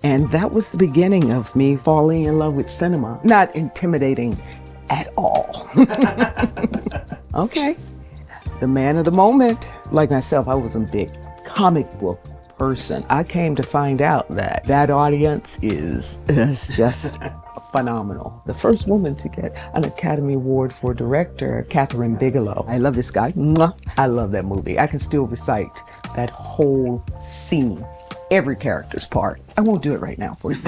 And that was the beginning of me falling in love with cinema. Not intimidating at all. Okay. The man of the moment. Like myself, I wasn't a big comic book person. I came to find out that that audience is just phenomenal. The first woman to get an Academy Award for director, Catherine Bigelow. I love this guy. Mwah. I love that movie. I can still recite that whole scene, every character's part. I won't do it right now for you.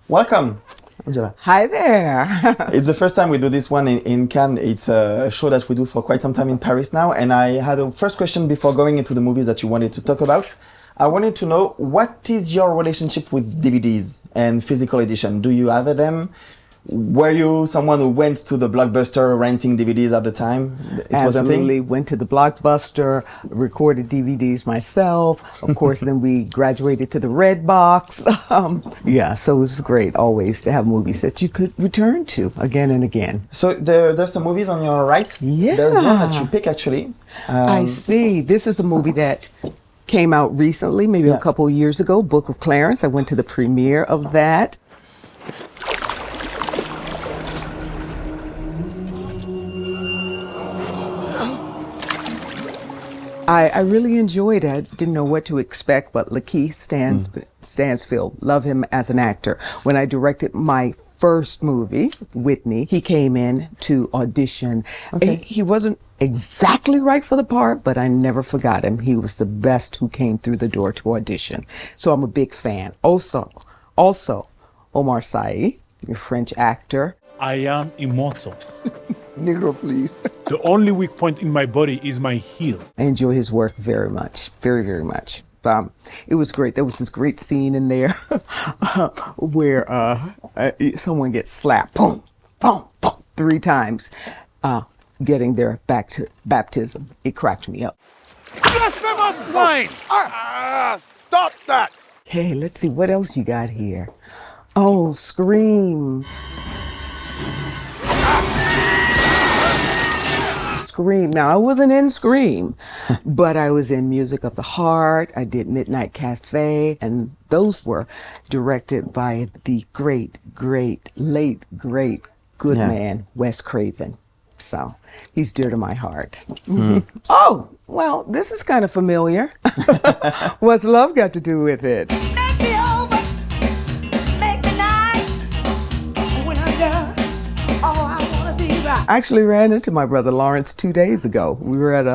Welcome, Angela. Hi there. It's the first time we do this one in Cannes. It's a show that we do for quite some time in Paris now. And I had a first question before going into the movies that you wanted to talk about. I wanted to know, what is your relationship with DVDs and physical edition? Do you have them? Were you someone who went to the Blockbuster renting DVDs at the time? It was a thing? Absolutely. Went to the Blockbuster, recorded DVDs myself. Of course, then we graduated to the Red Box. Yeah, so it was great always to have movies that you could return to again and again. So there's some movies on your right. Yeah. There's one that you pick actually. I see. This is a movie that came out recently, maybe a couple of years ago, Book of Clarence. I went to the premiere of that. I really enjoyed it. I didn't know what to expect, but Lakeith Stansfield, love him as an actor. When I directed my first movie, Whitney, he came in to audition. Okay. He wasn't exactly right for the part, but I never forgot him. He was the best who came through the door to audition. So I'm a big fan. Also, Omar Sy, a French actor. I am immortal. Negro, please. The only weak point in my body is my heel. I enjoy his work very much, very, very much. It was great. There was this great scene in there where someone gets slapped, boom, boom, boom, 3 times, getting their baptism. It cracked me up. Blasphemous swine! Stop that! Okay, let's see, what else you got here? Oh, Scream. Scream. Now, I wasn't in Scream, but I was in Music of the Heart. I did Midnight Cafe, and those were directed by the late, great, good man, Wes Craven. So he's dear to my heart. Oh, well, this is kind of familiar. What's love got to do with it? Make me over, make me nice. When I'm done, oh, I wanna be right. I actually ran into my brother Lawrence 2 days ago. We were at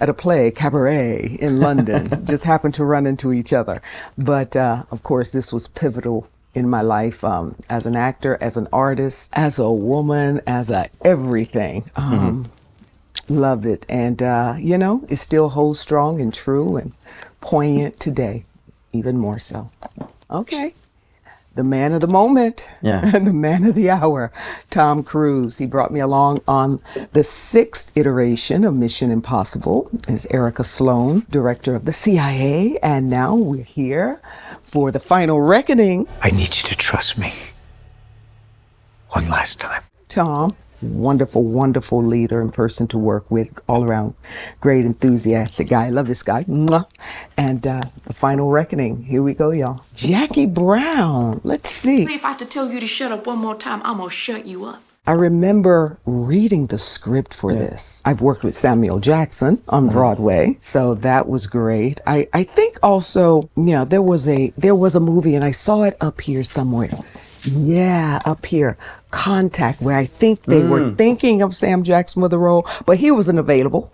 a play, Cabaret, in London. Just happened to run into each other. But of course, this was pivotal in my life as an actor, as an artist, as a woman, as a everything. Love it. And, it still holds strong and true and poignant today, even more so. Okay. The man of the moment, the man of the hour, Tom Cruise. He brought me along on the 6th iteration of Mission Impossible as Erica Sloan, director of the CIA. And now we're here for the final reckoning. I need you to trust me. One last time. Tom, wonderful, wonderful leader and person to work with, all around great, enthusiastic guy. I love this guy. Mwah. And the final reckoning. Here we go, y'all. Jackie Brown. Let's see. If I have to tell you to shut up one more time, I'm going to shut you up. I remember reading the script for this. I've worked with Samuel Jackson on Broadway, so that was great. I think also, there was a movie, and I saw it up here somewhere. Yeah, up here. Contact, where I think they were thinking of Sam Jackson for the role, but he wasn't available.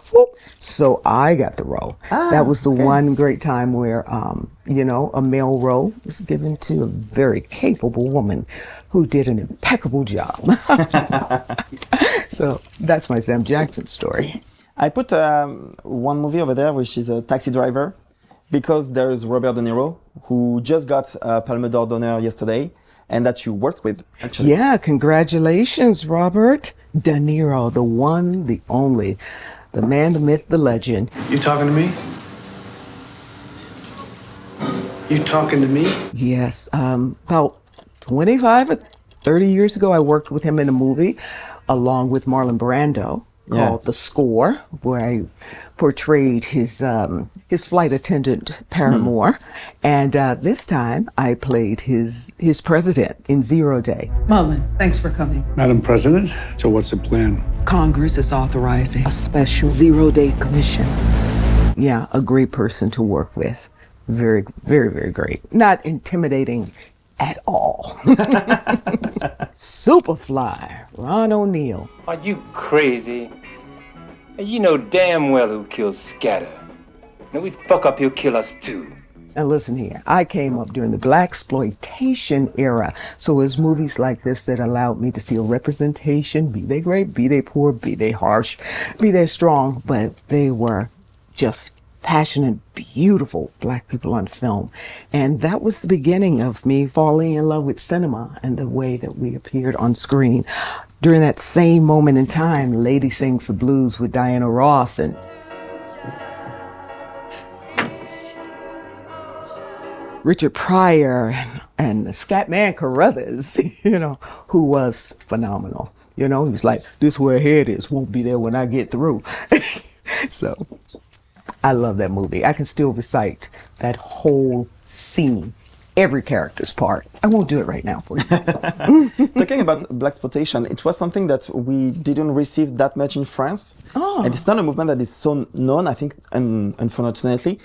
So I got the role. That was the one great time where, a male role was given to a very capable woman who did an impeccable job. So that's my Sam Jackson story. I put one movie over there, which is a Taxi Driver, because there's Robert De Niro, who just got a Palme d'Or d'Honneur yesterday, and that you worked with, actually. Yeah, congratulations, Robert De Niro, the one, the only, the man, the myth, the legend. You talking to me? You talking to me? Yes, about 25 or 30 years ago, I worked with him in a movie along with Marlon Brando. called The Score, where I portrayed his flight attendant paramour, and this time I played his president in 0 Day. Mullen, thanks for coming. Madam President, so what's the plan? Congress is authorizing a special 0 Day commission. Yeah, a great person to work with. Very, very, very great. Not intimidating at all. Superfly, Ron O'Neal. Are you crazy? You know damn well who killed Scatter. And if we fuck up, he'll kill us too. Now listen here, I came up during the blaxploitation era, so it was movies like this that allowed me to see a representation, be they great, be they poor, be they harsh, be they strong, but they were just passionate, beautiful Black people on film. And that was the beginning of me falling in love with cinema and the way that we appeared on screen. During that same moment in time, Lady Sings the Blues with Diana Ross and Richard Pryor and Scatman Carruthers, you know, who was phenomenal. You know, he was like, this where head is, won't be there when I get through. So I love that movie. I can still recite that whole scene, every character's part. I won't do it right now for you. Talking about blaxploitation, it was something that we didn't receive that much in France. Oh. And it's not a movement that is so known, I think, unfortunately.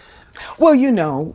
Well, you know,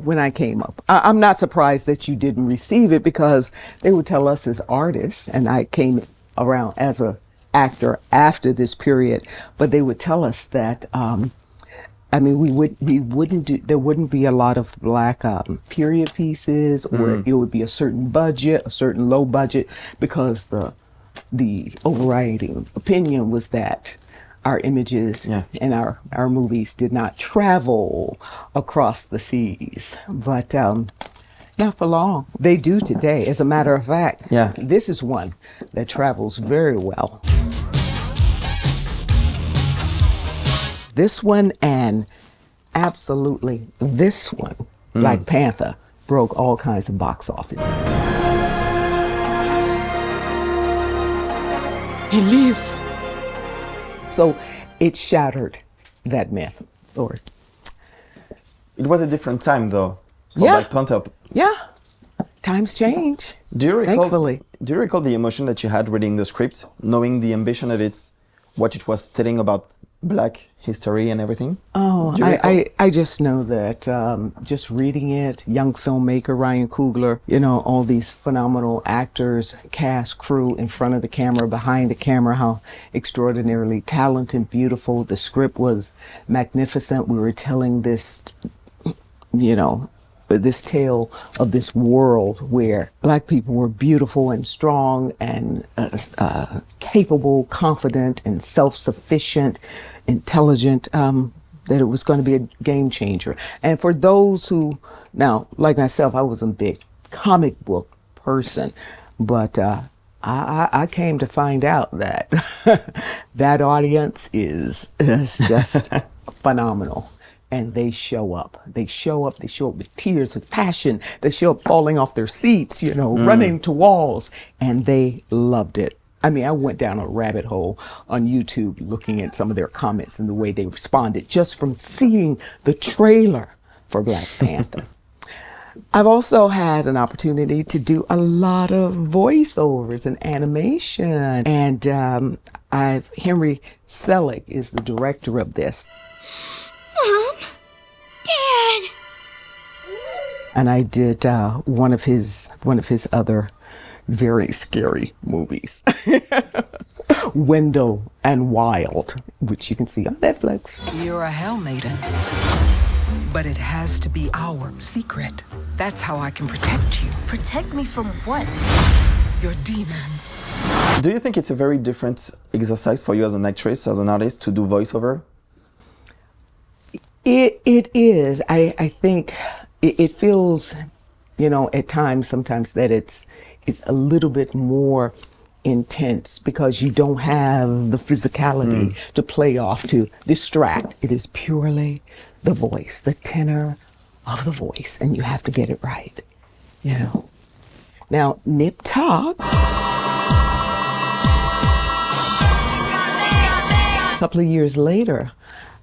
when I came up, I'm not surprised that you didn't receive it because they would tell us as artists, and I came around as a actor after this period, but they would tell us that, I mean, there wouldn't be a lot of Black period pieces, or it would be a certain budget, a certain low budget, because the overriding opinion was that our images and our movies did not travel across the seas. But not for long. They do today. As a matter of fact, this is one that travels very well. This one and absolutely this one, Black Panther, broke all kinds of box office. He leaves. So it shattered that myth. Or It was a different time, though, for Black Panther. Yeah, times change. Do you recall? Thankfully. Do you recall the emotion that you had reading the script, knowing the ambition of it, what it was telling about Black history and everything? Oh, I just know that just reading it, young filmmaker Ryan Coogler, you know, all these phenomenal actors, cast, crew in front of the camera, behind the camera, how extraordinarily talented, beautiful. The script was magnificent. We were telling this, you know, this tale of this world where Black people were beautiful and strong and capable, confident and self-sufficient, intelligent, that it was going to be a game changer. And for those who, now, like myself, I wasn't a big comic book person, but I came to find out that that audience is just phenomenal. And they show up. They show up with tears, with passion. They show up falling off their seats, you know, running to walls. And they loved it. I mean, I went down a rabbit hole on YouTube looking at some of their comments and the way they responded just from seeing the trailer for Black Panther. I've also had an opportunity to do a lot of voiceovers and animation. And Henry Selick is the director of this. Mom, Dad. And I did one of his other very scary movies, Wendell and Wild, which you can see on Netflix. You're a hell maiden, but it has to be our secret. That's how I can protect you. Protect me from what? Your demons. Do you think it's a very different exercise for you as an actress, as an artist, to do voiceover? It is. I think it feels, you know, at times, sometimes that it's a little bit more intense because you don't have the physicality to play off, to distract. It is purely the voice, the tenor of the voice, and you have to get it right, you know. Now, Nip Tuck. couple of years later,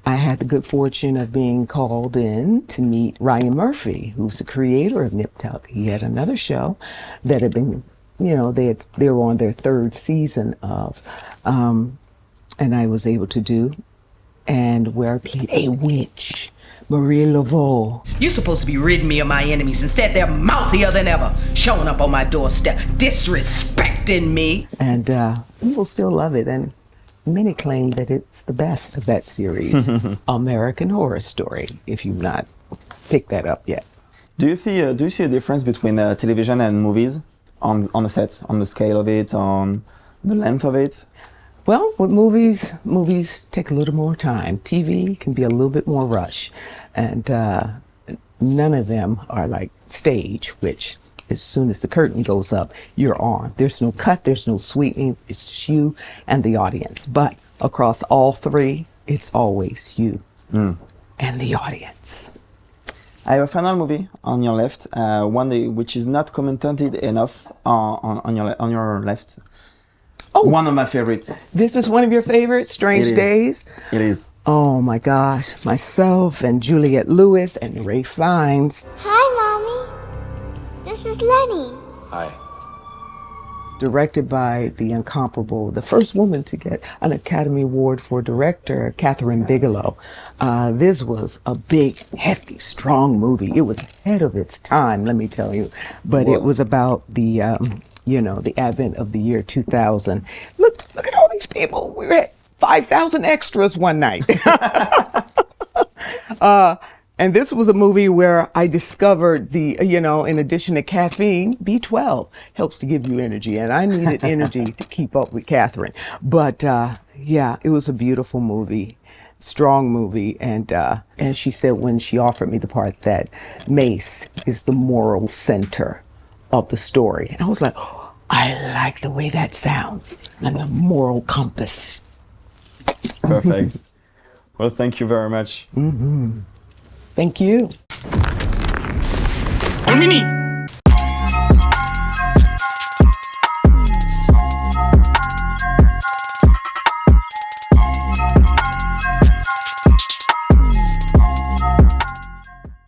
I had the good fortune of being called in to meet Ryan Murphy, who's the creator of Nip Tuck. He had another show that had been, you know, they were on their third season of, and I was able to do, and where I played a witch, Marie Laveau. You're supposed to be ridding me of my enemies. Instead, they're mouthier than ever, showing up on my doorstep, disrespecting me. And people still love it, and many claim that it's the best of that series, American Horror Story, if you've not picked that up yet. Do you see a difference between television and movies on the set, on the scale of it, on the length of it? Well, with movies take a little more time. TV can be a little bit more rush, and none of them are like stage, which as soon as the curtain goes up, you're on. There's no cut, there's no sweetening, it's just you and the audience. But across all three, it's always you and the audience. I have a final movie on your left, which is not commented enough on your left. Oh, one of my favorites. This is one of your favorites, Strange Days? It is. Oh my gosh, myself and Juliette Lewis and Ray Fiennes. Hi, Mommy. This is Lenny. Hi. Directed by the incomparable, the first woman to get an Academy Award for director, Catherine Bigelow. This was a big, hefty, strong movie. It was ahead of its time, let me tell you. But it was about the, you know, the advent of the year 2000. Look at all these people. We had 5,000 extras one night. And this was a movie where I discovered the, you know, in addition to caffeine, B12 helps to give you energy. And I needed energy to keep up with Catherine. But yeah, it was a beautiful movie, strong movie. And she said when she offered me the part that Mace is the moral center of the story. And I was like, oh, I like the way that sounds. I'm the moral compass. Perfect. Well, thank you very much. Thank you. Konbini!